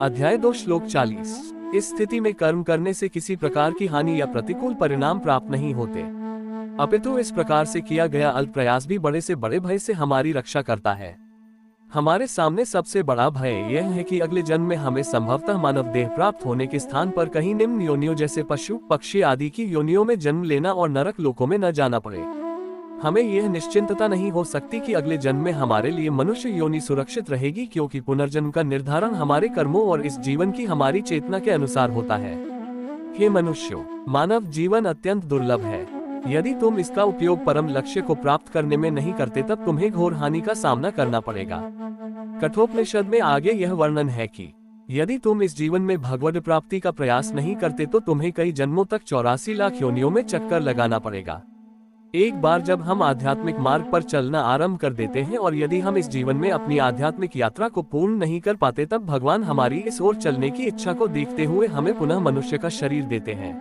अध्याय 2 श्लोक 40। इस स्थिति में कर्म करने से किसी प्रकार की हानि या प्रतिकूल परिणाम प्राप्त नहीं होते, अपितु इस प्रकार से किया गया अल्प प्रयास भी बड़े से बड़े भय से हमारी रक्षा करता है। हमारे सामने सबसे बड़ा भय यह है कि अगले जन्म में हमें संभवतः मानव देह प्राप्त होने के स्थान पर कहीं निम्न योनियों जैसे पशु पक्षी आदि की योनियों में जन्म लेना और नरक लोकों में न जाना पड़े। हमें यह निश्चिंतता नहीं हो सकती कि अगले जन्म में हमारे लिए मनुष्य योनि सुरक्षित रहेगी, क्योंकि पुनर्जन्म का निर्धारण हमारे कर्मों और इस जीवन की हमारी चेतना के अनुसार होता है। हे मनुष्यों, मानव जीवन अत्यंत दुर्लभ है। यदि तुम इसका उपयोग परम लक्ष्य को प्राप्त करने में नहीं करते तब तुम्हें घोर हानि का सामना करना पड़ेगा। कठोपनिषद में आगे यह वर्णन है कि यदि तुम इस जीवन में भगवद प्राप्ति का प्रयास नहीं करते तो तुम्हें कई जन्मों तक 84 लाख योनियों में चक्कर लगाना पड़ेगा। एक बार जब हम आध्यात्मिक मार्ग पर चलना आरंभ कर देते हैं और यदि हम इस जीवन में अपनी आध्यात्मिक यात्रा को पूर्ण नहीं कर पाते तब भगवान हमारी इस ओर चलने की इच्छा को देखते हुए हमें पुनः मनुष्य का शरीर देते हैं,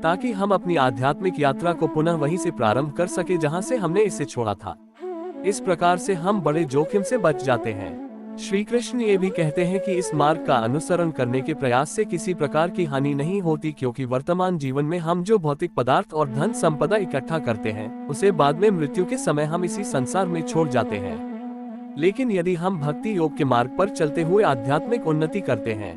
ताकि हम अपनी आध्यात्मिक यात्रा को पुनः वहीं से प्रारंभ कर सके जहां से हमने इसे छोड़ा था। इस प्रकार से हम बड़े जोखिम से बच जाते हैं। श्री कृष्ण ये भी कहते हैं कि इस मार्ग का अनुसरण करने के प्रयास से किसी प्रकार की हानि नहीं होती, क्योंकि वर्तमान जीवन में हम जो भौतिक पदार्थ और धन संपदा इकट्ठा करते हैं उसे बाद में मृत्यु के समय हम इसी संसार में छोड़ जाते हैं। लेकिन यदि हम भक्ति योग के मार्ग पर चलते हुए आध्यात्मिक उन्नति करते हैं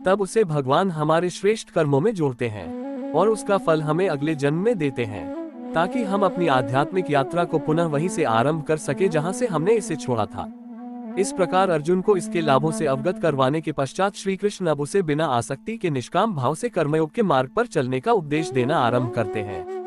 तब उसे भगवान हमारे श्रेष्ठ कर्मों में जोड़ते हैं और उसका फल हमें अगले जन्म में देते हैं, ताकि हम अपनी आध्यात्मिक यात्रा को पुनः वहीं से आरंभ कर सके जहां से हमने इसे छोड़ा था। इस प्रकार अर्जुन को इसके लाभों से अवगत करवाने के पश्चात श्री कृष्ण अब उसे बिना आसक्ति के निष्काम भाव से कर्मयोग के मार्ग पर चलने का उपदेश देना आरंभ करते हैं।